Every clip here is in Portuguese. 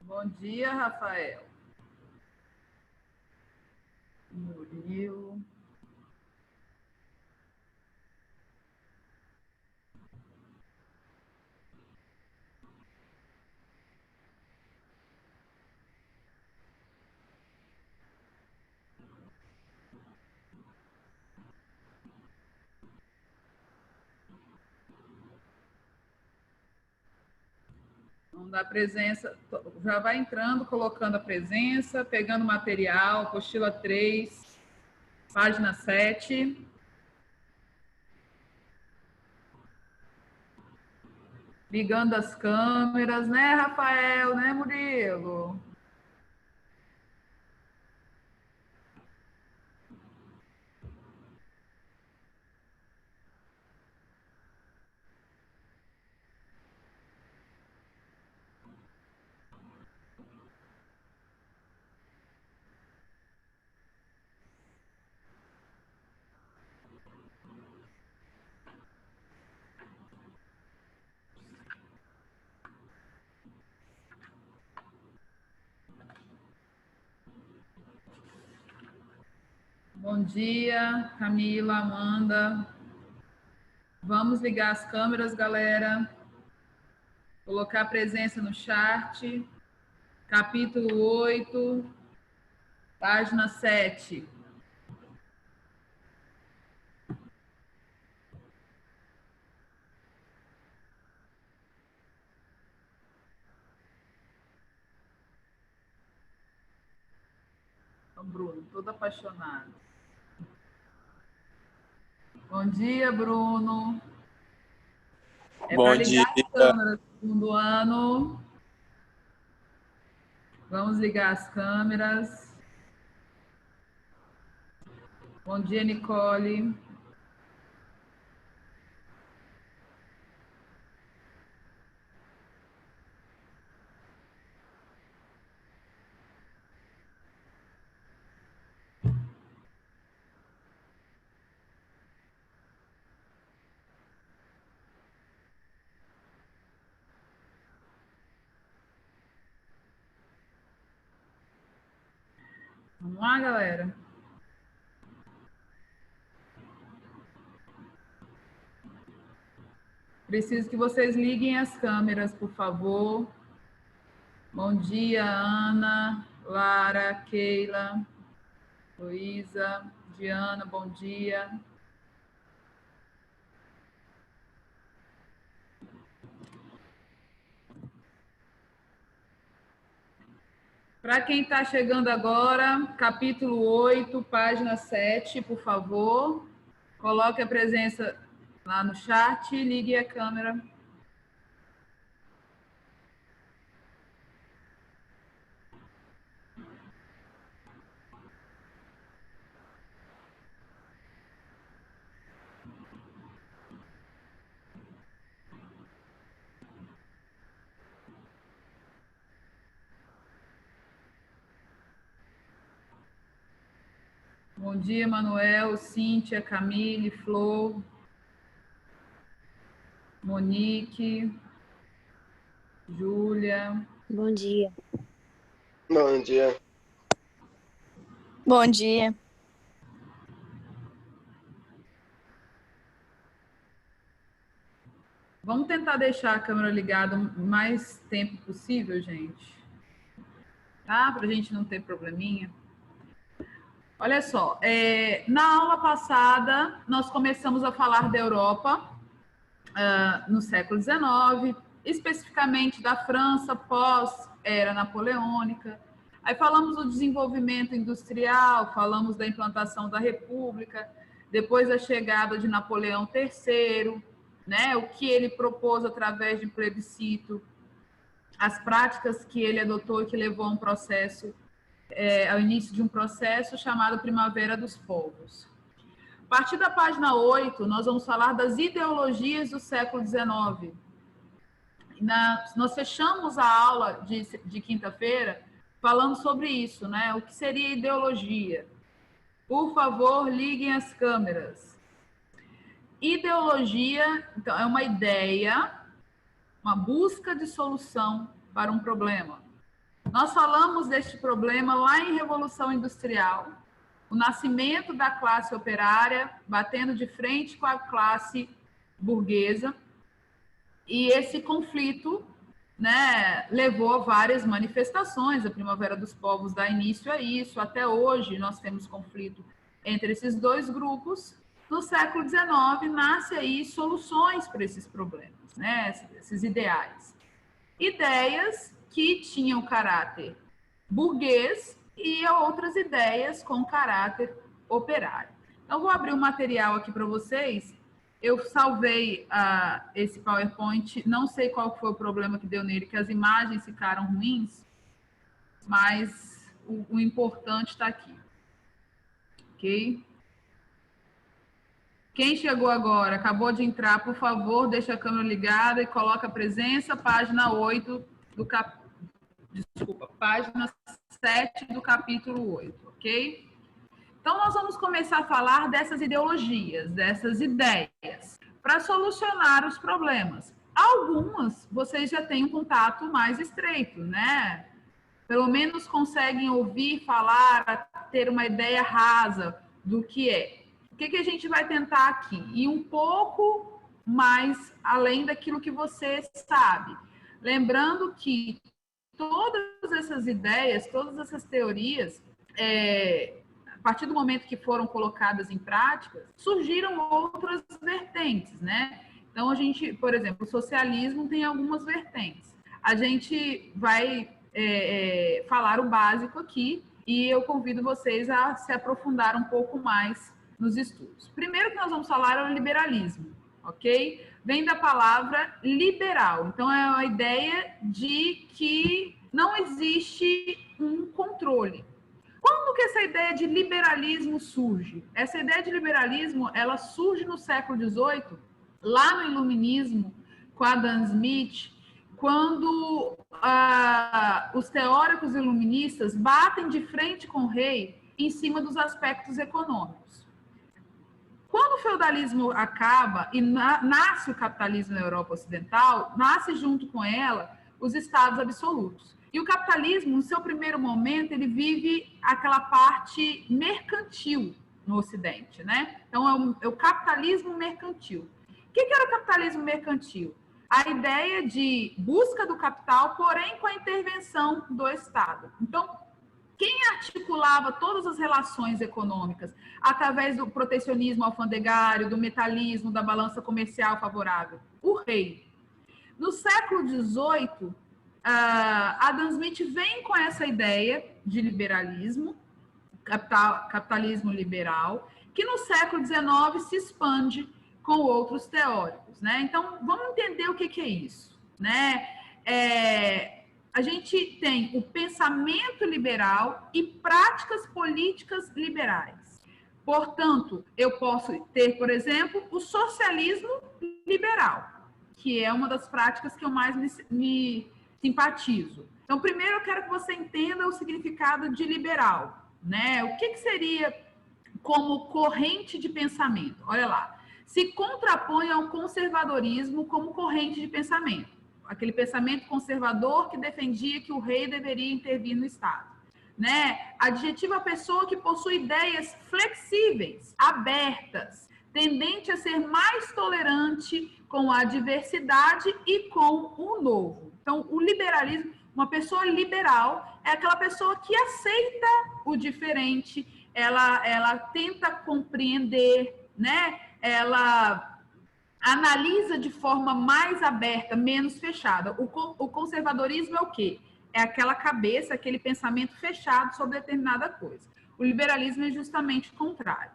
Bom dia, Rafael. Murilo. Vamos dar presença. Já vai entrando, colocando a presença, pegando material, apostila 3, página 7. Ligando as câmeras, né, Rafael, né, Murilo? Bom dia, Camila, Amanda. Vamos ligar as câmeras, galera. Colocar a presença no chat. Capítulo 8, página 7. O Bruno, todo apaixonado. Bom dia, Bruno. É para ligar as câmeras do segundo ano. Vamos ligar as câmeras. Bom dia, Nicole. Vamos lá, galera? Preciso que vocês liguem as câmeras, por favor. Bom dia, Ana, Lara, Keila, Luísa, Diana, bom dia. Para quem está chegando agora, capítulo 8, página 7, por favor. Coloque a presença lá no chat e ligue a câmera. Bom dia, Manuel, Cíntia, Camille, Flor, Monique, Júlia. Bom dia. Bom dia. Bom dia. Vamos tentar deixar a câmera ligada o mais tempo possível, gente. Tá? Para a gente não ter probleminha. Olha só, na aula passada, nós começamos a falar da Europa no século XIX, especificamente da França pós-era napoleônica. Aí falamos do desenvolvimento industrial, falamos da implantação da República, depois da chegada de Napoleão III, né, o que ele propôs através de plebiscito, as práticas que ele adotou e que levou a um processo, ao início de um processo chamado Primavera dos Povos. A partir da página 8, nós vamos falar das ideologias do século XIX. Nós fechamos a aula de quinta-feira falando sobre isso, né? O que seria ideologia? Por favor, liguem as câmeras. Ideologia, então, é uma ideia, uma busca de solução para um problema. Nós falamos deste problema lá em Revolução Industrial, o nascimento da classe operária batendo de frente com a classe burguesa, e esse conflito, né, levou a várias manifestações. A Primavera dos Povos dá início a isso. Até hoje nós temos conflito entre esses dois grupos. No século XIX nasce aí soluções para esses problemas, né, esses ideais. Ideias que tinham caráter burguês e outras ideias com caráter operário. Então, vou abrir um material aqui para vocês. Eu salvei esse PowerPoint, não sei qual foi o problema que deu nele, que as imagens ficaram ruins, mas o importante está aqui. Ok? Quem chegou agora, acabou de entrar, por favor, deixa a câmera ligada e coloca a presença, página 8 do página 7 do capítulo 8, ok? Então, nós vamos começar a falar dessas ideologias, dessas ideias, para solucionar os problemas. Algumas vocês já têm um contato mais estreito, né? Pelo menos conseguem ouvir, falar, ter uma ideia rasa do que é. O que a gente vai tentar aqui? Ir um pouco mais além daquilo que você sabe. Lembrando que todas essas ideias, todas essas teorias, a partir do momento que foram colocadas em prática, surgiram outras vertentes, né? Então, a gente, por exemplo, o socialismo tem algumas vertentes. A gente vai falar o básico aqui e eu convido vocês a se aprofundar um pouco mais nos estudos. Primeiro que nós vamos falar é o liberalismo, ok? Vem da palavra liberal. Então, é a ideia de que não existe um controle. Quando que essa ideia de liberalismo surge? Essa ideia de liberalismo, ela surge no século XVIII, lá no Iluminismo, com Adam Smith, quando os teóricos iluministas batem de frente com o rei em cima dos aspectos econômicos. Quando o feudalismo acaba e nasce o capitalismo na Europa Ocidental, nasce junto com ela os estados absolutos. E o capitalismo, no seu primeiro momento, ele vive aquela parte mercantil no Ocidente, né? Então, é o capitalismo mercantil. O que era o capitalismo mercantil? A ideia de busca do capital, porém com a intervenção do Estado. Então, quem articulava todas as relações econômicas através do protecionismo alfandegário, do metalismo, da balança comercial favorável? O rei. No século XVIII, Adam Smith vem com essa ideia de liberalismo, capitalismo liberal, que no século XIX se expande com outros teóricos, né? Então, vamos entender o que é isso, né? A gente tem o pensamento liberal e práticas políticas liberais. Portanto, eu posso ter, por exemplo, o socialismo liberal, que é uma das práticas que eu mais me simpatizo. Então, primeiro eu quero que você entenda o significado de liberal, né? O que seria como corrente de pensamento? Olha lá. Se contrapõe ao conservadorismo como corrente de pensamento. Aquele pensamento conservador que defendia que o rei deveria intervir no Estado. Né? Adjetiva a pessoa que possui ideias flexíveis, abertas, tendente a ser mais tolerante com a diversidade e com o novo. Então, o liberalismo, uma pessoa liberal é aquela pessoa que aceita o diferente, ela tenta compreender, né? Ela analisa de forma mais aberta, menos fechada. O conservadorismo é o quê? É aquela cabeça, aquele pensamento fechado sobre determinada coisa. O liberalismo é justamente o contrário.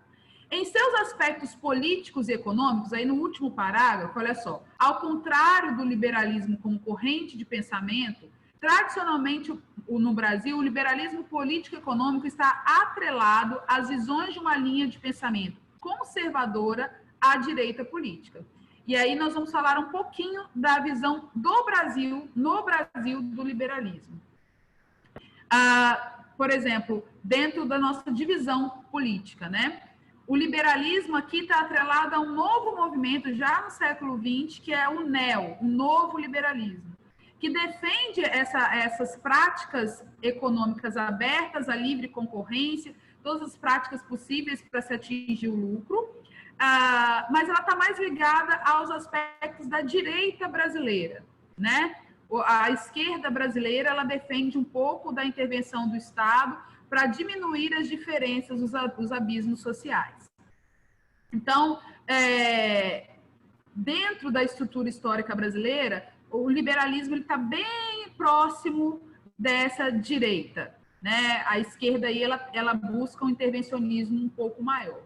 Em seus aspectos políticos e econômicos, aí no último parágrafo, olha só, ao contrário do liberalismo como corrente de pensamento, tradicionalmente no Brasil, o liberalismo político e econômico está atrelado às visões de uma linha de pensamento conservadora à direita política. E aí nós vamos falar um pouquinho da visão do Brasil, no Brasil, do liberalismo. Por exemplo, dentro da nossa divisão política, né? O liberalismo aqui está atrelado a um novo movimento, já no século XX, que é o NEO, o novo liberalismo, que defende essas práticas econômicas abertas à livre concorrência, todas as práticas possíveis para se atingir o lucro, mas ela está mais ligada aos aspectos da direita brasileira, né? A esquerda brasileira, ela defende um pouco da intervenção do Estado para diminuir as diferenças, os abismos sociais. Então, dentro da estrutura histórica brasileira, o liberalismo está bem próximo dessa direita, né? A esquerda aí, ela busca um intervencionismo um pouco maior.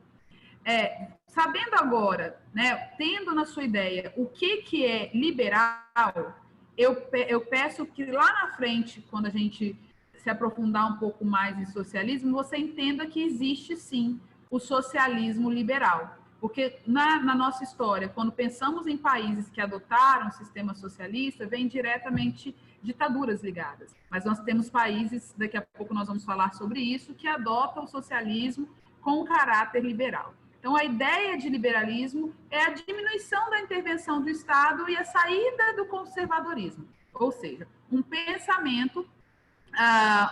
Sabendo agora, né, tendo na sua ideia o que é liberal, eu peço que lá na frente, quando a gente se aprofundar um pouco mais em socialismo, você entenda que existe sim o socialismo liberal. Porque na nossa história, quando pensamos em países que adotaram o sistema socialista, vem diretamente ditaduras ligadas. Mas nós temos países, daqui a pouco nós vamos falar sobre isso, que adotam o socialismo com caráter liberal. Então, a ideia de liberalismo é a diminuição da intervenção do Estado e a saída do conservadorismo. Ou seja, um pensamento,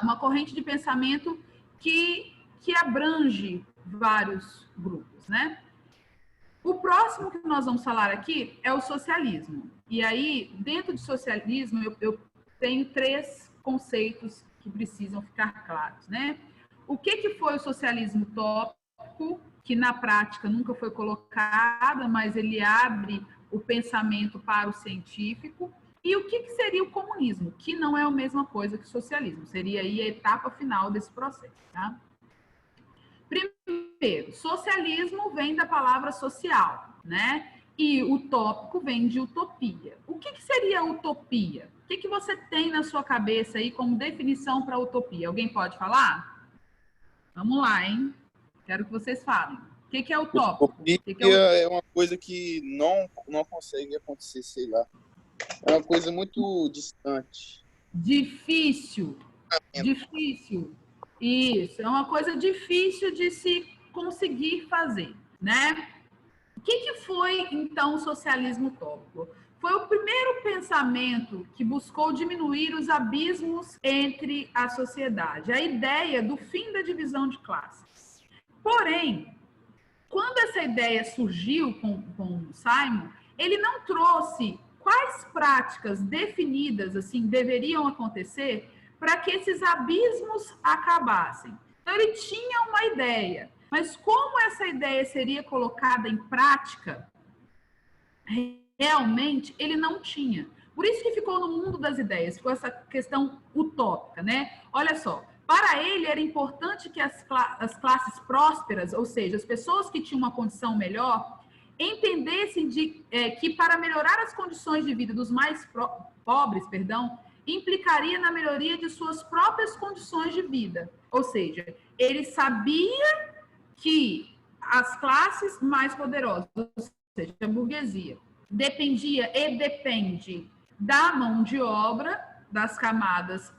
uma corrente de pensamento que abrange vários grupos, né? O próximo que nós vamos falar aqui é o socialismo. E aí, dentro do socialismo, eu tenho 3 conceitos que precisam ficar claros, né? O que foi o socialismo utópico, que na prática nunca foi colocada, mas ele abre o pensamento para o científico. E o que seria o comunismo, que não é a mesma coisa que o socialismo, seria aí a etapa final desse processo, tá? Primeiro, socialismo vem da palavra social, né? E utópico vem de utopia. O que seria utopia? O que você tem na sua cabeça aí como definição para utopia? Alguém pode falar? Vamos lá, hein? Quero que vocês falem. O que é utópico? Utopia é uma coisa que não consegue acontecer, sei lá. É uma coisa muito distante. Difícil. Isso, é uma coisa difícil de se conseguir fazer, né? O que foi, então, o socialismo utópico? Foi o primeiro pensamento que buscou diminuir os abismos entre a sociedade, a ideia do fim da divisão de classes. Porém, quando essa ideia surgiu com Simon, ele não trouxe quais práticas definidas assim deveriam acontecer para que esses abismos acabassem. Então, ele tinha uma ideia, mas como essa ideia seria colocada em prática, realmente ele não tinha. Por isso que ficou no mundo das ideias, ficou essa questão utópica, né? Olha só, para ele era importante que as classes prósperas, ou seja, as pessoas que tinham uma condição melhor, entendessem que para melhorar as condições de vida dos mais pobres, implicaria na melhoria de suas próprias condições de vida. Ou seja, ele sabia que as classes mais poderosas, ou seja, a burguesia, dependia e depende da mão de obra das camadas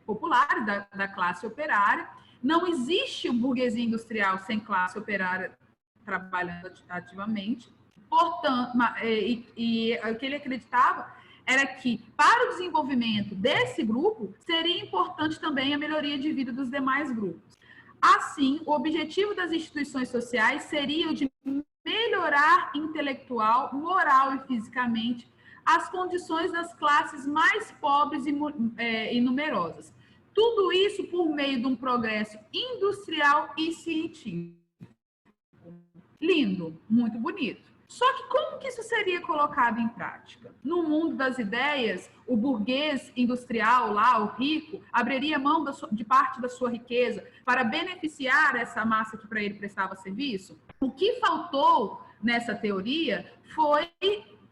populares, da classe operária. Não existe burguesia industrial sem classe operária trabalhando ativamente. Portanto, e o que ele acreditava era que, para o desenvolvimento desse grupo, seria importante também a melhoria de vida dos demais grupos. Assim, o objetivo das instituições sociais seria o de melhorar intelectual, moral e fisicamente as condições das classes mais pobres e numerosas. Tudo isso por meio de um progresso industrial e científico. Lindo, muito bonito. Só que como que isso seria colocado em prática? No mundo das ideias, o burguês industrial lá, o rico, abriria mão de parte da sua riqueza para beneficiar essa massa que para ele prestava serviço? O que faltou nessa teoria foi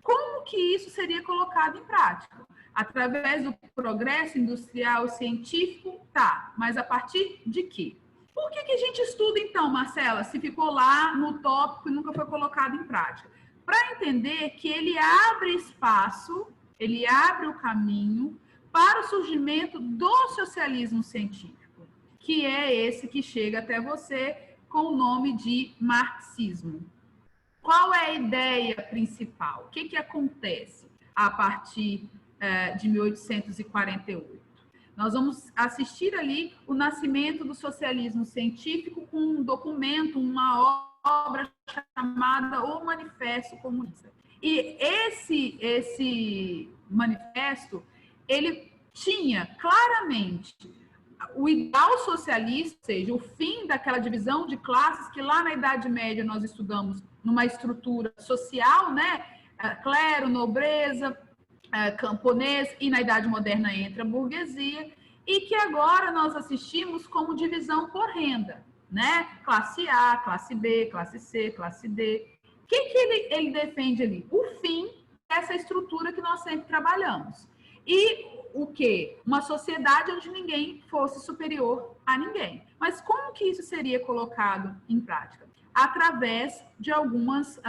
como que isso seria colocado em prática. Através do progresso industrial científico, tá, mas a partir de quê? Por que a gente estuda, então, Marcela, se ficou lá no tópico e nunca foi colocado em prática? Para entender que ele abre espaço, ele abre o caminho para o surgimento do socialismo científico, que é esse que chega até você com o nome de marxismo. Qual é a ideia principal? O que acontece a partir de 1848. Nós vamos assistir ali o nascimento do socialismo científico com um documento, uma obra chamada O Manifesto Comunista. E esse manifesto, ele tinha claramente o ideal socialista, ou seja, o fim daquela divisão de classes que lá na Idade Média nós estudamos numa estrutura social, né? Clero, nobreza, camponês, e na Idade Moderna entra a burguesia, e que agora nós assistimos como divisão por renda, né? Classe A, classe B, classe C, classe D. O que ele defende ali? O fim dessa estrutura que nós sempre trabalhamos. E o quê? Uma sociedade onde ninguém fosse superior a ninguém. Mas como que isso seria colocado em prática? Através de algumas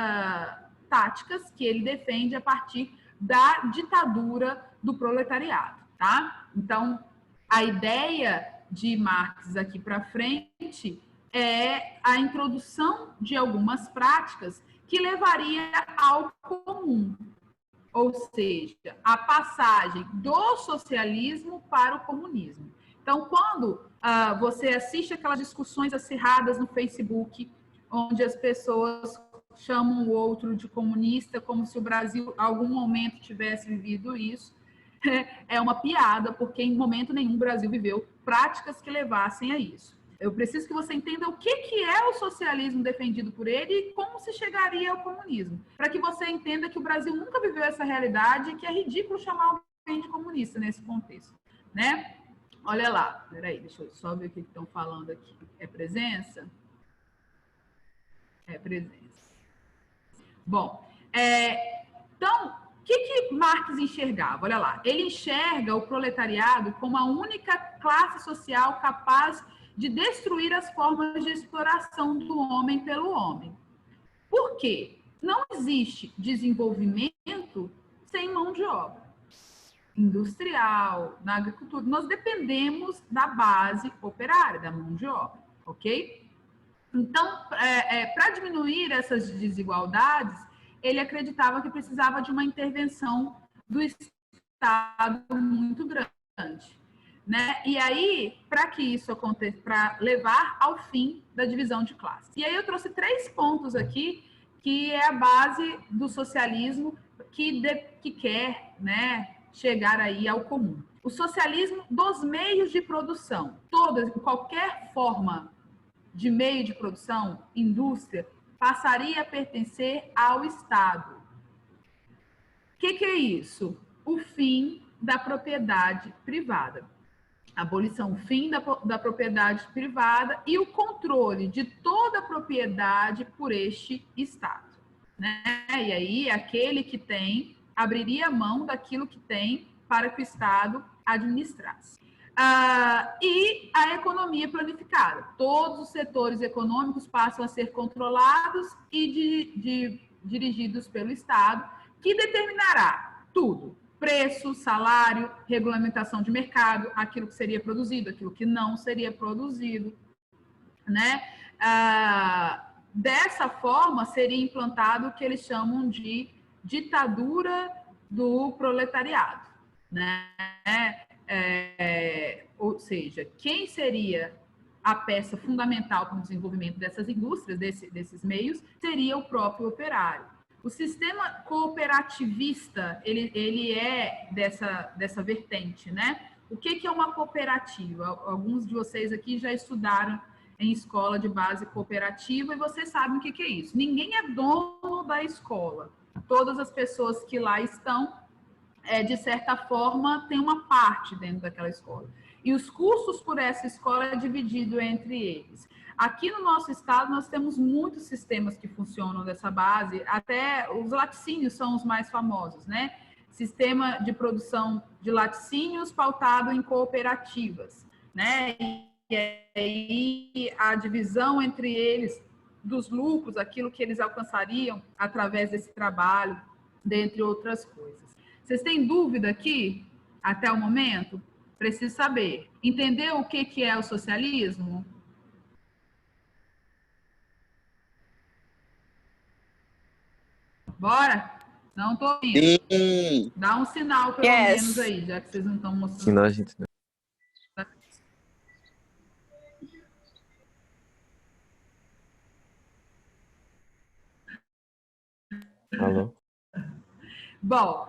táticas que ele defende a partir da ditadura do proletariado, tá? Então, a ideia de Marx aqui para frente é a introdução de algumas práticas que levaria ao comum, ou seja, a passagem do socialismo para o comunismo. Então, quando você assiste aquelas discussões acirradas no Facebook, onde as pessoas chamam o outro de comunista, como se o Brasil, em algum momento, tivesse vivido isso, é uma piada, porque em momento nenhum o Brasil viveu práticas que levassem a isso. Eu preciso que você entenda o que é o socialismo defendido por ele e como se chegaria ao comunismo, para que você entenda que o Brasil nunca viveu essa realidade e que é ridículo chamar alguém de comunista nesse contexto, né? Olha lá, peraí, deixa eu só ver o que estão falando aqui. É presença? É presença. Bom, então, o que Marx enxergava? Olha lá, ele enxerga o proletariado como a única classe social capaz de destruir as formas de exploração do homem pelo homem. Por quê? Não existe desenvolvimento sem mão de obra industrial, na agricultura. Nós dependemos da base operária, da mão de obra, ok? Então, para diminuir essas desigualdades, ele acreditava que precisava de uma intervenção do Estado muito grande, né? E aí, para que isso aconteça, para levar ao fim da divisão de classe. E aí eu trouxe 3 pontos aqui, que é a base do socialismo que quer, né, chegar aí ao comum. O socialismo dos meios de produção, qualquer forma de meio de produção, indústria, passaria a pertencer ao Estado. O que é isso? O fim da propriedade privada. Abolição, o fim da propriedade privada e o controle de toda a propriedade por este Estado, né? E aí, aquele que tem, abriria mão daquilo que tem para que o Estado administrasse. E a economia planificada. Todos os setores econômicos passam a ser controlados e dirigidos pelo Estado, que determinará tudo: preço, salário, regulamentação de mercado, aquilo que seria produzido, aquilo que não seria produzido, né? Dessa forma, seria implantado o que eles chamam de ditadura do proletariado, né? Ou seja, quem seria a peça fundamental para o desenvolvimento dessas indústrias, desses meios, seria o próprio operário. O sistema cooperativista, ele é dessa vertente, né? O que é uma cooperativa? Alguns de vocês aqui já estudaram em escola de base cooperativa e vocês sabem o que é isso. Ninguém é dono da escola. Todas as pessoas que lá estão, de certa forma, têm uma parte dentro daquela escola. E os custos por essa escola é dividido entre eles. Aqui no nosso estado, nós temos muitos sistemas que funcionam dessa base, até os laticínios são os mais famosos, né? Sistema de produção de laticínios pautado em cooperativas, né? E aí a divisão entre eles dos lucros, aquilo que eles alcançariam através desse trabalho, dentre outras coisas. Vocês têm dúvida aqui, até o momento? Preciso saber. Entendeu o que é o socialismo? Bora? Não tô vendo. Sim. Dá um sinal, pelo menos, aí, já que vocês não estão mostrando. Senão a gente... Alô? Bom,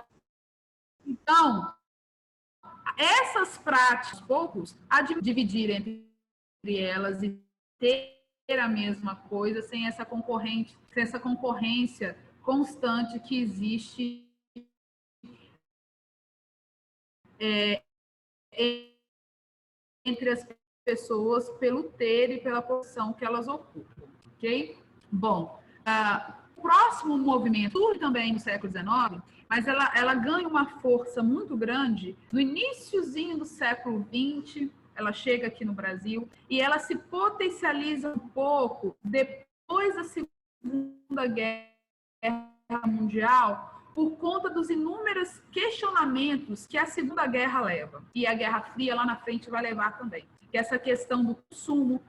então, essas práticas, poucos, a dividir entre elas e ter a mesma coisa sem essa concorrência constante que existe entre as pessoas pelo ter e pela posição que elas ocupam, ok? Bom, o próximo movimento surge também no século XIX, mas ela ganha uma força muito grande no iniciozinho do século XX. Ela chega aqui no Brasil e ela se potencializa um pouco depois da Segunda Guerra Mundial, por conta dos inúmeros questionamentos que a Segunda Guerra leva. E a Guerra Fria lá na frente vai levar também. Que é essa questão do consumo,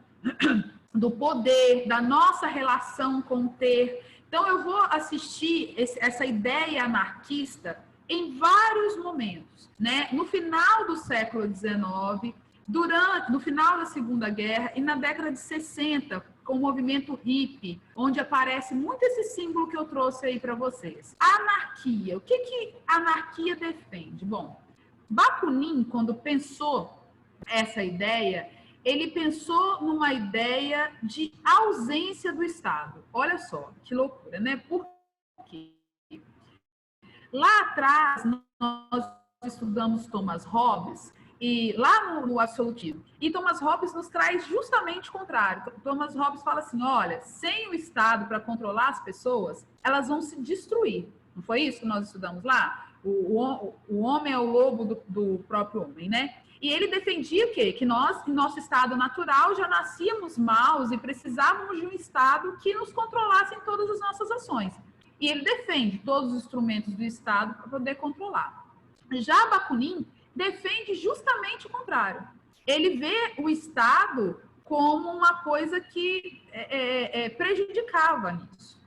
do poder, da nossa relação com o ter. Então, eu vou assistir essa ideia anarquista em vários momentos, né? No final do século XIX, no final da Segunda Guerra e na década de 60, com o movimento hippie, onde aparece muito esse símbolo que eu trouxe aí para vocês. A anarquia. O que a anarquia defende? Bom, Bakunin, quando pensou essa ideia, ele pensou numa ideia de ausência do Estado. Olha só, que loucura, né? Por quê? Lá atrás, nós estudamos Thomas Hobbes, e lá no Absolutismo. E Thomas Hobbes nos traz justamente o contrário. Thomas Hobbes fala assim, olha, sem o Estado para controlar as pessoas, elas vão se destruir. Não foi isso que nós estudamos lá? O homem é o lobo do próprio homem, né? E ele defendia o quê? Que nós, em nosso estado natural, já nascíamos maus e precisávamos de um Estado que nos controlasse em todas as nossas ações. E ele defende todos os instrumentos do Estado para poder controlar. Já Bakunin defende justamente o contrário. Ele vê o Estado como uma coisa que prejudicava nisso.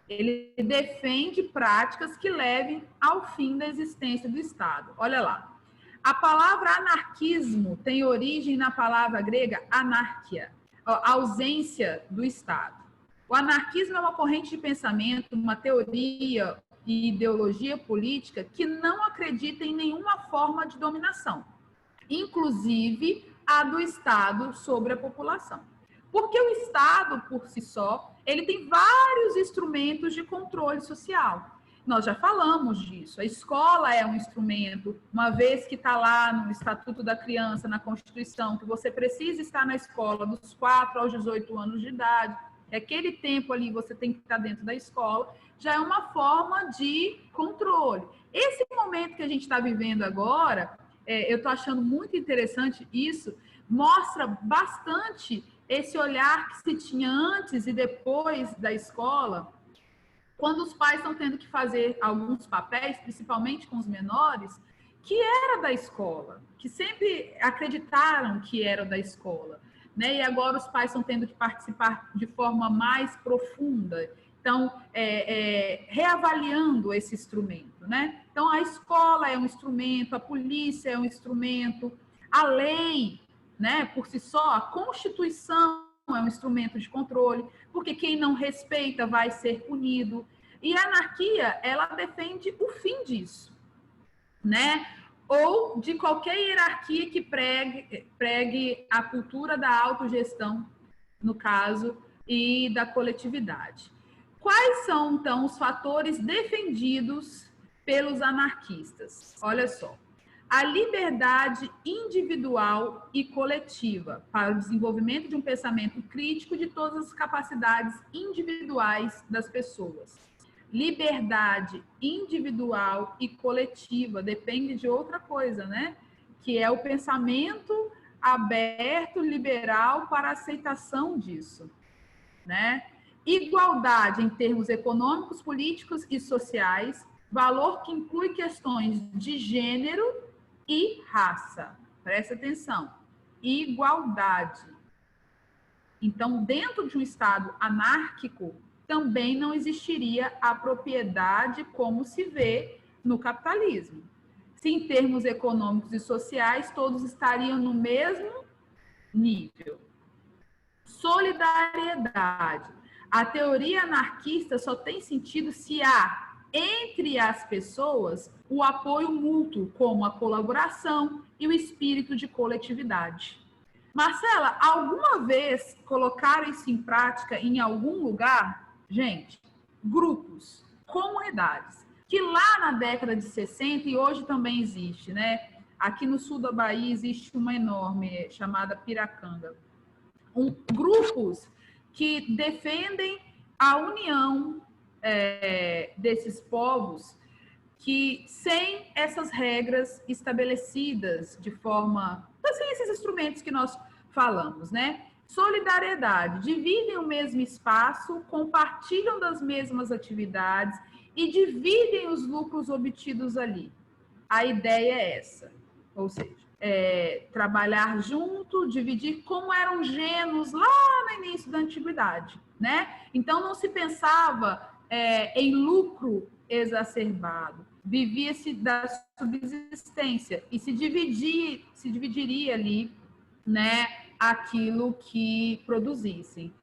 Ele defende práticas que levem ao fim da existência do Estado. Olha lá. A palavra anarquismo tem origem na palavra grega anarquia, a ausência do Estado. O anarquismo é uma corrente de pensamento, uma teoria e ideologia política que não acredita em nenhuma forma de dominação, inclusive a do Estado sobre a população. Porque o Estado, por si só, ele tem vários instrumentos de controle social. Nós já falamos disso. A escola é um instrumento, uma vez que está lá no Estatuto da Criança, na Constituição, que você precisa estar na escola dos 4 aos 18 anos de idade, aquele tempo ali você tem que estar dentro da escola, já é uma forma de controle. Esse momento que a gente está vivendo agora, eu estou achando muito interessante isso, mostra bastante esse olhar que se tinha antes e depois da escola, quando os pais estão tendo que fazer alguns papéis, principalmente com os menores, que era da escola, que sempre acreditaram que era da escola, né? E agora os pais estão tendo que participar de forma mais profunda. Então, reavaliando esse instrumento, né? Então, a escola é um instrumento, a polícia é um instrumento, a lei, né, por si só, a Constituição é um instrumento de controle, porque quem não respeita vai ser punido. E a anarquia, ela defende o fim disso, né? Ou de qualquer hierarquia que pregue a cultura da autogestão, no caso, e da coletividade. Quais são, então, os fatores defendidos pelos anarquistas? Olha só. A liberdade individual e coletiva para o desenvolvimento de um pensamento crítico de todas as capacidades individuais das pessoas. Liberdade individual e coletiva depende de outra coisa, né? Que é o pensamento aberto, liberal para a aceitação disso, né? Igualdade em termos econômicos, políticos e sociais, valor que inclui questões de gênero e raça. Presta atenção. Igualdade. Então, dentro de um Estado anárquico, também não existiria a propriedade como se vê no capitalismo. Se em termos econômicos e sociais todos estariam no mesmo nível. Solidariedade. A teoria anarquista só tem sentido se há, entre as pessoas, o apoio mútuo, como a colaboração e o espírito de coletividade. Marcela, alguma vez colocaram isso em prática em algum lugar? Gente, grupos, comunidades, que lá na década de 60 e hoje também existe, né? Aqui no sul da Bahia existe uma enorme chamada Piracanga. Grupos que defendem a união desses povos que, sem essas regras estabelecidas de forma... Assim, esses instrumentos que nós falamos, né? Solidariedade, dividem o mesmo espaço, compartilham das mesmas atividades e dividem os lucros obtidos ali. A ideia é essa, ou seja, trabalhar junto, dividir, como eram gêmeos lá no início da antiguidade, né? Então não se pensava em lucro exacerbado, vivia-se da subsistência e se dividiria ali, né, aquilo que produzissem.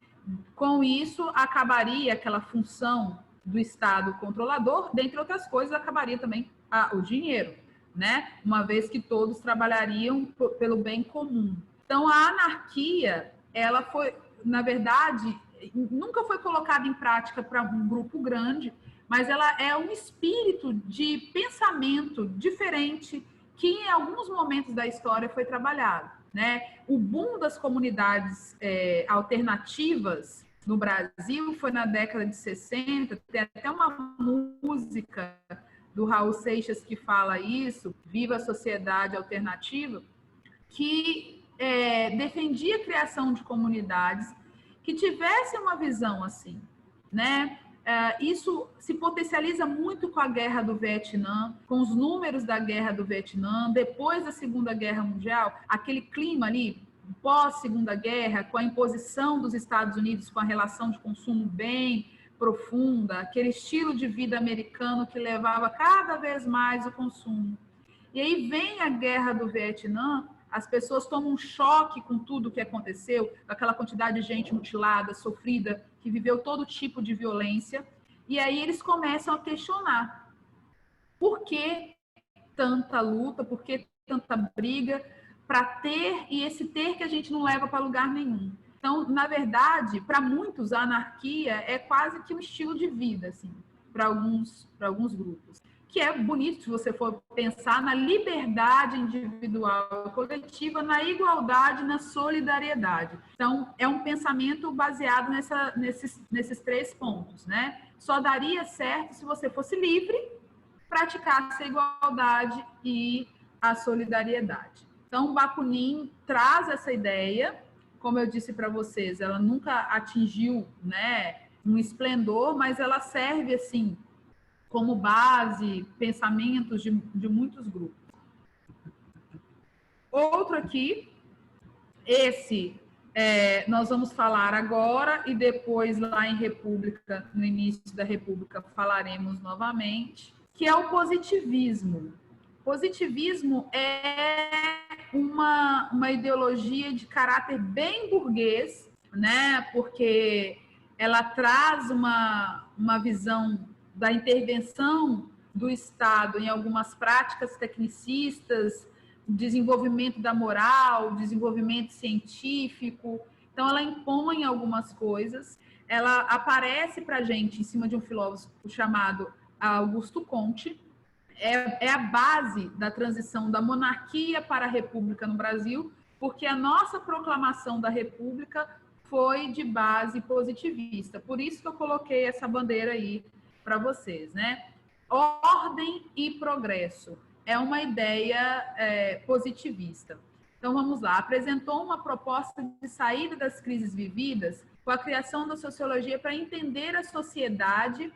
Com isso, acabaria aquela função do Estado controlador, dentre outras coisas, acabaria também o dinheiro, né? Uma vez que todos trabalhariam pelo bem comum. Então, a anarquia, ela foi, na verdade, nunca foi colocada em prática para um grupo grande, mas ela é um espírito de pensamento diferente que em alguns momentos da história foi trabalhado, né? O boom das comunidades alternativas no Brasil foi na década de 60, tem até uma música do Raul Seixas que fala isso, Viva a Sociedade Alternativa, que defendia a criação de comunidades que tivessem uma visão assim, né? Isso se potencializa muito com a Guerra do Vietnã, com os números da Guerra do Vietnã, depois da Segunda Guerra Mundial, aquele clima ali, pós-Segunda Guerra, com a imposição dos Estados Unidos, com a relação de consumo bem profunda, aquele estilo de vida americano que levava cada vez mais o consumo. E aí vem a Guerra do Vietnã, as pessoas tomam um choque com tudo o que aconteceu, aquela quantidade de gente mutilada, sofrida, que viveu todo tipo de violência, e aí eles começam a questionar por que tanta luta, por que tanta briga para ter, e esse ter que a gente não leva para lugar nenhum. Então, na verdade, para muitos, a anarquia é quase que um estilo de vida, assim, para alguns grupos. Que é bonito se você for pensar na liberdade individual e coletiva, na igualdade, na solidariedade. Então, é um pensamento baseado nesses 3 pontos, né? Só daria certo se você fosse livre, praticasse a igualdade e a solidariedade. Então, o Bakunin traz essa ideia, como eu disse para vocês, ela nunca atingiu, né, um esplendor, mas ela serve, assim, como base, pensamentos de muitos grupos. Outro aqui, esse nós vamos falar agora e depois lá em República, no início da República, falaremos novamente, que é o positivismo. Positivismo é uma ideologia de caráter bem burguês, né? Porque ela traz uma visão da intervenção do Estado em algumas práticas tecnicistas, desenvolvimento da moral, desenvolvimento científico. Então, ela impõe algumas coisas. Ela aparece para a gente em cima de um filósofo chamado Augusto Comte. É a base da transição da monarquia para a república no Brasil, porque a nossa proclamação da república foi de base positivista. Por isso que eu coloquei essa bandeira aí para vocês, né? Ordem e progresso é uma ideia positivista. Então, vamos lá. Apresentou uma proposta de saída das crises vividas com a criação da sociologia para entender a sociedade.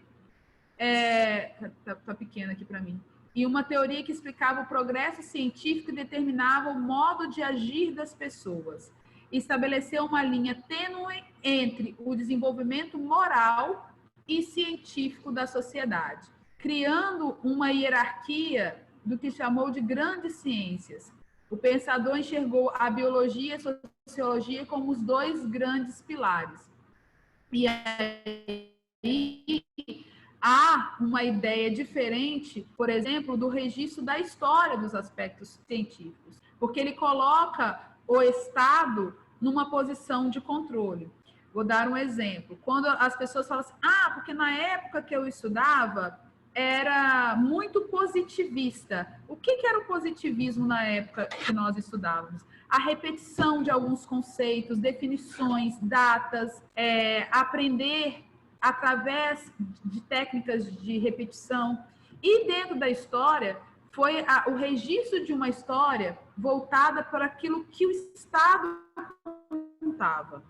Tá pequeno aqui para mim. E uma teoria que explicava o progresso científico e determinava o modo de agir das pessoas. Estabeleceu uma linha tênue entre o desenvolvimento moral e científico da sociedade, criando uma hierarquia do que chamou de grandes ciências. O pensador enxergou a biologia e a sociologia como os dois grandes pilares. E aí há uma ideia diferente, por exemplo, do registro da história dos aspectos científicos, porque ele coloca o Estado numa posição de controle. Vou dar um exemplo. Quando as pessoas falam assim, porque na época que eu estudava era muito positivista. O que era o positivismo na época que nós estudávamos? A repetição de alguns conceitos, definições, datas, aprender através de técnicas de repetição. E dentro da história, foi o registro de uma história voltada para aquilo que o Estado contava.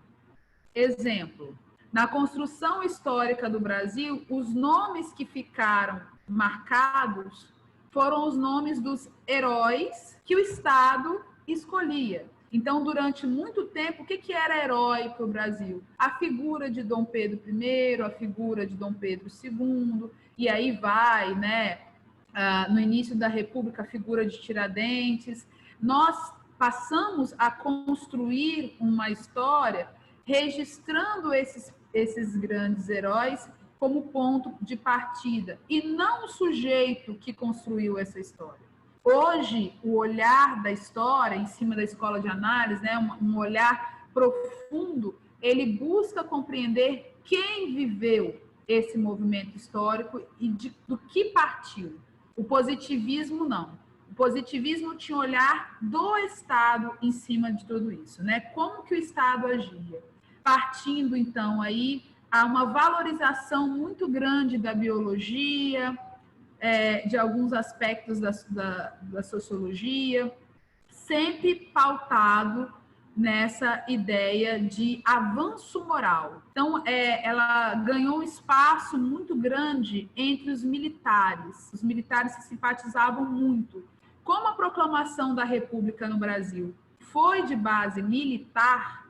Exemplo, na construção histórica do Brasil, os nomes que ficaram marcados foram os nomes dos heróis que o Estado escolhia. Então, durante muito tempo, o que era herói para o Brasil? A figura de Dom Pedro I, a figura de Dom Pedro II, e aí vai, né? No início da República, a figura de Tiradentes. Nós passamos a construir uma história registrando esses grandes heróis como ponto de partida, e não o sujeito que construiu essa história. Hoje, o olhar da história, em cima da escola de análise, né, um olhar profundo, ele busca compreender quem viveu esse movimento histórico e do que partiu. O positivismo, não. O positivismo tinha um olhar do Estado em cima de tudo isso, né? Como que o Estado agia? Partindo, então, aí a uma valorização muito grande da biologia, de alguns aspectos da sociologia, sempre pautado nessa ideia de avanço moral. Então, ela ganhou um espaço muito grande entre os militares. Os militares se simpatizavam muito. Como a proclamação da República no Brasil foi de base militar,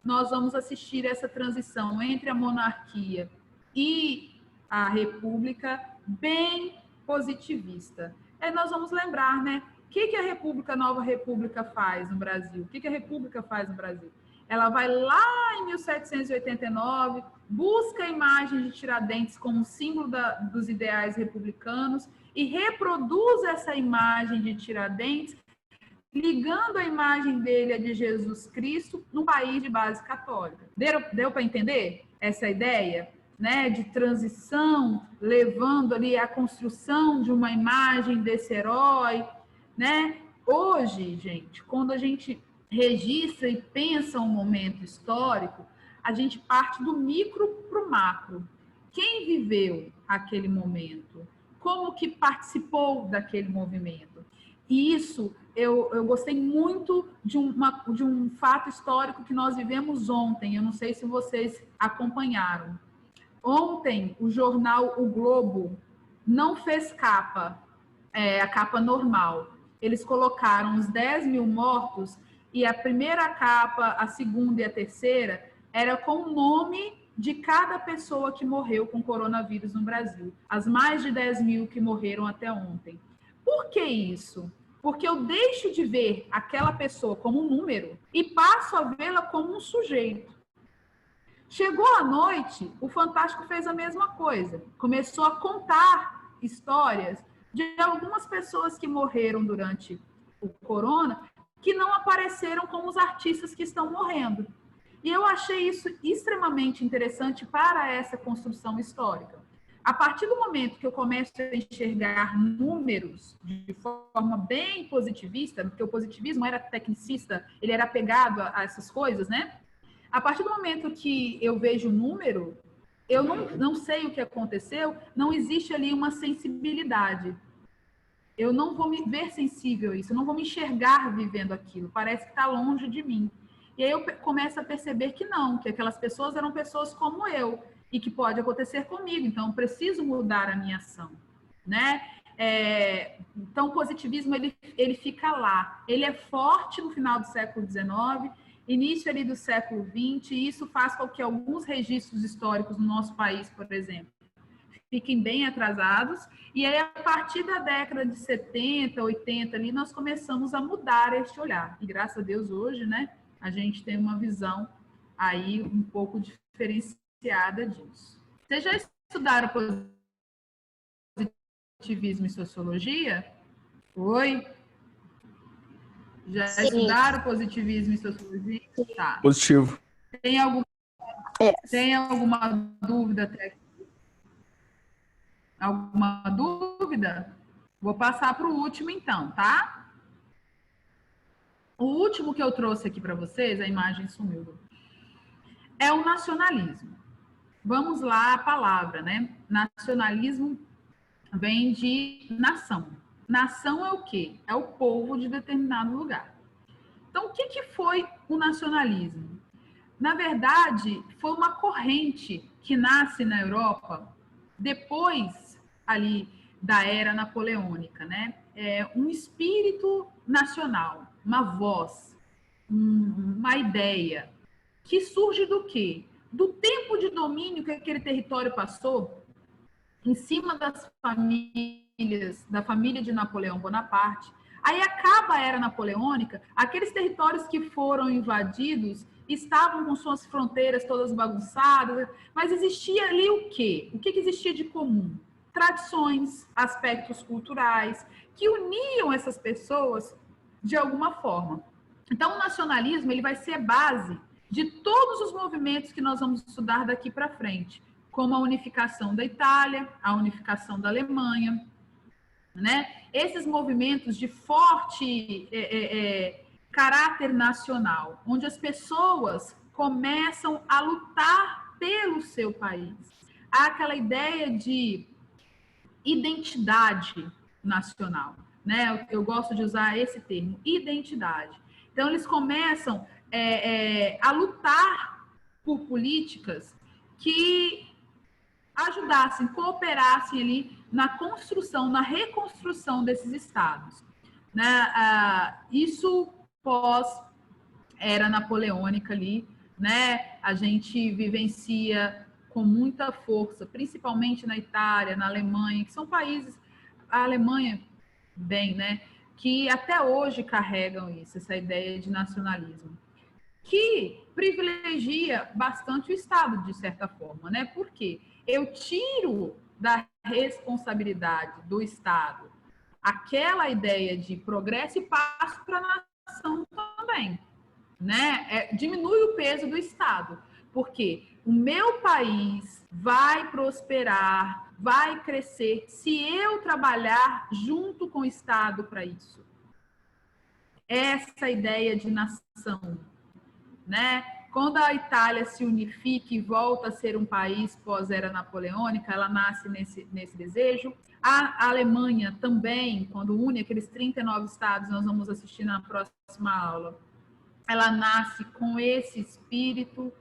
nós vamos assistir essa transição entre a monarquia e a República bem positivista. Aí nós vamos lembrar, né? O que a República, Nova República faz no Brasil? O que a República faz no Brasil? Ela vai lá em 1789, busca a imagem de Tiradentes como símbolo dos ideais republicanos e reproduz essa imagem de Tiradentes, ligando a imagem dele a de Jesus Cristo num país de base católica. Deu para entender essa ideia, né, de transição, levando ali a construção de uma imagem desse herói, né? Hoje, gente, quando a gente registra e pensa um momento histórico, a gente parte do micro para o macro. Quem viveu aquele momento? Como que participou daquele movimento? E isso, eu gostei muito de um fato histórico que nós vivemos ontem. Eu não sei se vocês acompanharam. Ontem, o jornal O Globo não fez capa, a capa normal. Eles colocaram os 10 mil mortos e a primeira capa, a segunda e a terceira, era com o nome de cada pessoa que morreu com coronavírus no Brasil. As mais de 10 mil que morreram até ontem. Por que isso? Porque eu deixo de ver aquela pessoa como um número e passo a vê-la como um sujeito. Chegou a noite, o Fantástico fez a mesma coisa. Começou a contar histórias de algumas pessoas que morreram durante o corona, que não apareceram como os artistas que estão morrendo. E eu achei isso extremamente interessante para essa construção histórica. A partir do momento que eu começo a enxergar números de forma bem positivista, porque o positivismo era tecnicista, ele era apegado a essas coisas, né? A partir do momento que eu vejo número, eu não sei o que aconteceu, não existe ali uma sensibilidade. Eu não vou me ver sensível a isso, eu não vou me enxergar vivendo aquilo, parece que está longe de mim. E aí eu começo a perceber que não, que aquelas pessoas eram pessoas como eu, e que pode acontecer comigo, então eu preciso mudar a minha ação, né? Então o positivismo ele fica lá, ele é forte no final do século XIX, início ali do século XX, e isso faz com que alguns registros históricos no nosso país, por exemplo, fiquem bem atrasados. E aí, a partir da década de 70, 80, ali, nós começamos a mudar este olhar. E graças a Deus, hoje, né, a gente tem uma visão aí um pouco diferenciada disso. Vocês já estudaram positivismo e sociologia? Oi? Já Sim. estudaram positivismo e sociologia? Tá. Positivo. Tem alguma dúvida até aqui? Alguma dúvida? Vou passar para o último, então, tá? O último que eu trouxe aqui para vocês, a imagem sumiu, é o nacionalismo. Vamos lá, a palavra, né? Nacionalismo vem de nação. Nação é o quê? É o povo de determinado lugar. Então, o que foi o nacionalismo? Na verdade, foi uma corrente que nasce na Europa depois ali da era napoleônica, né? É um espírito nacional, uma voz, uma ideia que surge do quê? Do tempo de domínio que aquele território passou em cima das famílias, da família de Napoleão Bonaparte. Aí acaba a era napoleônica, aqueles territórios que foram invadidos estavam com suas fronteiras todas bagunçadas, mas existia ali o quê? O que existia de comum? Tradições, aspectos culturais, que uniam essas pessoas de alguma forma. Então, o nacionalismo ele vai ser base de todos os movimentos que nós vamos estudar daqui para frente, como a unificação da Itália, a unificação da Alemanha, né? Esses movimentos de forte caráter nacional, onde as pessoas começam a lutar pelo seu país. Há aquela ideia de identidade nacional, né? Eu gosto de usar esse termo, identidade. Então, eles começam a lutar por políticas que ajudassem, cooperassem ali na construção, na reconstrução desses estados, né? Isso pós-era napoleônica ali, né? A gente vivencia com muita força, principalmente na Itália, na Alemanha, que são países, a Alemanha, bem, né? Que até hoje carregam isso, essa ideia de nacionalismo, que privilegia bastante o Estado, de certa forma, né? Por quê? Eu tiro da responsabilidade do Estado aquela ideia de progresso e passo para a nação também, né? Diminui o peso do Estado, porque o meu país vai prosperar, vai crescer se eu trabalhar junto com o Estado para isso. Essa ideia de nação, né? Quando a Itália se unifica e volta a ser um país pós-era napoleônica, ela nasce nesse desejo. A Alemanha também, quando une aqueles 39 estados, nós vamos assistir na próxima aula, ela nasce com esse espírito,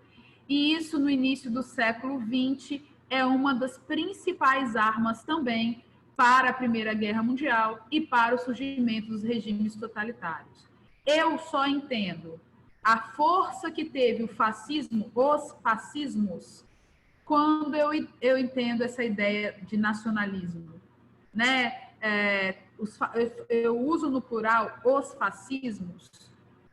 e isso no início do século XX é uma das principais armas também para a Primeira Guerra Mundial e para o surgimento dos regimes totalitários. Eu só entendo a força que teve o fascismo, os fascismos, quando eu entendo essa ideia de nacionalismo, né? Eu uso no plural os fascismos,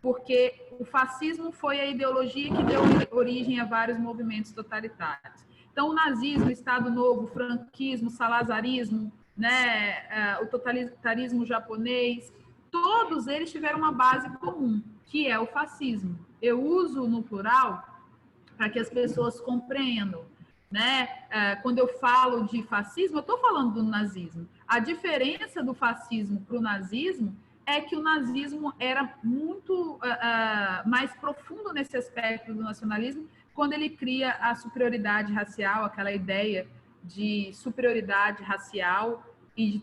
porque o fascismo foi a ideologia que deu origem a vários movimentos totalitários. Então, o nazismo, o Estado Novo, o franquismo, o salazarismo, né? O totalitarismo japonês, todos eles tiveram uma base comum, que é o fascismo. Eu uso no plural para que as pessoas compreendam, né? Quando eu falo de fascismo, eu estou falando do nazismo. A diferença do fascismo para o nazismo é que o nazismo era muito mais profundo nesse aspecto do nacionalismo, quando ele cria a superioridade racial, aquela ideia de superioridade racial e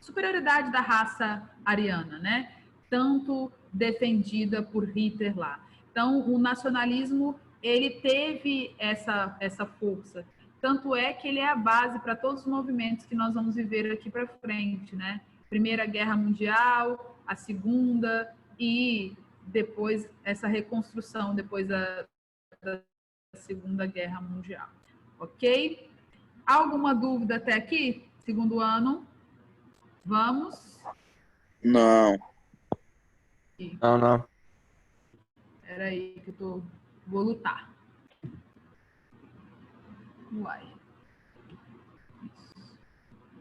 superioridade da raça ariana, né? Tanto defendida por Hitler lá. Então, o nacionalismo, ele teve essa força. Tanto é que ele é a base para todos os movimentos que nós vamos viver aqui para frente, né? Primeira Guerra Mundial, a Segunda, e depois essa reconstrução, depois da Segunda Guerra Mundial. Ok? Alguma dúvida até aqui? Segundo ano? Vamos? Não. Não. Espera aí que vou lutar. Uai. Isso.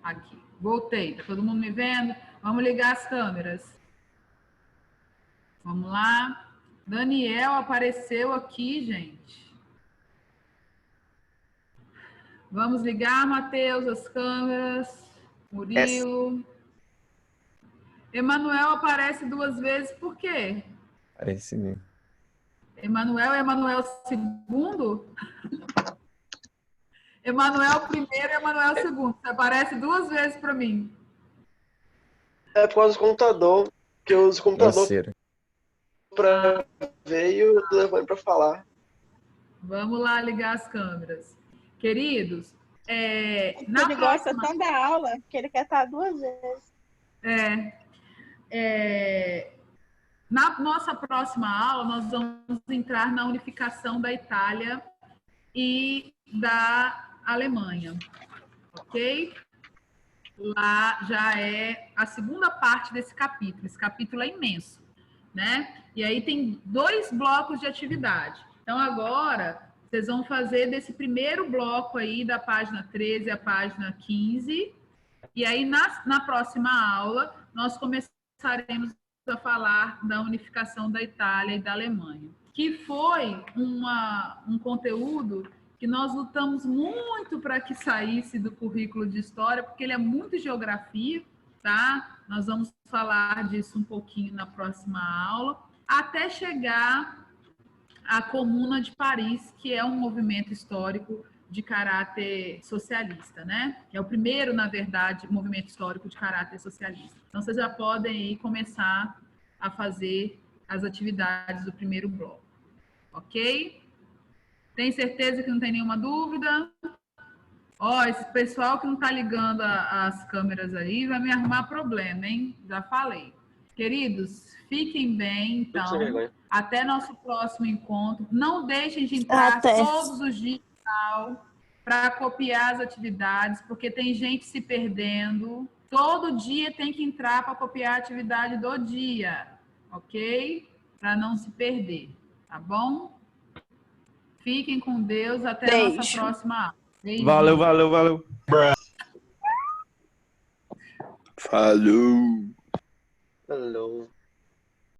Aqui. Voltei. Tá todo mundo me vendo? Vamos ligar as câmeras. Vamos lá. Daniel apareceu aqui, gente. Vamos ligar, Matheus, as câmeras. Murilo. Emanuel aparece 2 vezes, por quê? Parece mesmo. Emanuel segundo? Emanuel primeiro e Emanuel segundo. Você aparece 2 vezes para mim. É por causa do computador, que eu uso o computador Grosseiro. pra ver e o telefone pra falar. Vamos lá ligar as câmeras. Queridos, Ele gosta tão da aula que ele quer estar 2 vezes. Na nossa próxima aula, nós vamos entrar na unificação da Itália e da Alemanha, ok? Lá já é a segunda parte desse capítulo. Esse capítulo é imenso, né? E aí tem 2 blocos de atividade. Então, agora, vocês vão fazer desse primeiro bloco aí, da página 13 à página 15. E aí, na próxima aula, nós começaremos a falar da unificação da Itália e da Alemanha, que foi um conteúdo que nós lutamos muito para que saísse do currículo de história, porque ele é muito geografia, tá? Nós vamos falar disso um pouquinho na próxima aula, até chegar à Comuna de Paris, que é um movimento histórico de caráter socialista, né? É o primeiro, na verdade, movimento histórico de caráter socialista. Então, vocês já podem aí começar a fazer as atividades do primeiro bloco, ok? Tem certeza que não tem nenhuma dúvida? Ó, esse pessoal que não está ligando as câmeras aí vai me arrumar problema, hein? Já falei. Queridos, fiquem bem, então. Até nosso próximo encontro. Não deixem de entrar todos os dias para copiar as atividades, porque tem gente se perdendo. Todo dia tem que entrar para copiar a atividade do dia, ok? Para não se perder, tá bom? Fiquem com Deus. Até a nossa próxima aula. Beijo. Valeu. Falou. Falou.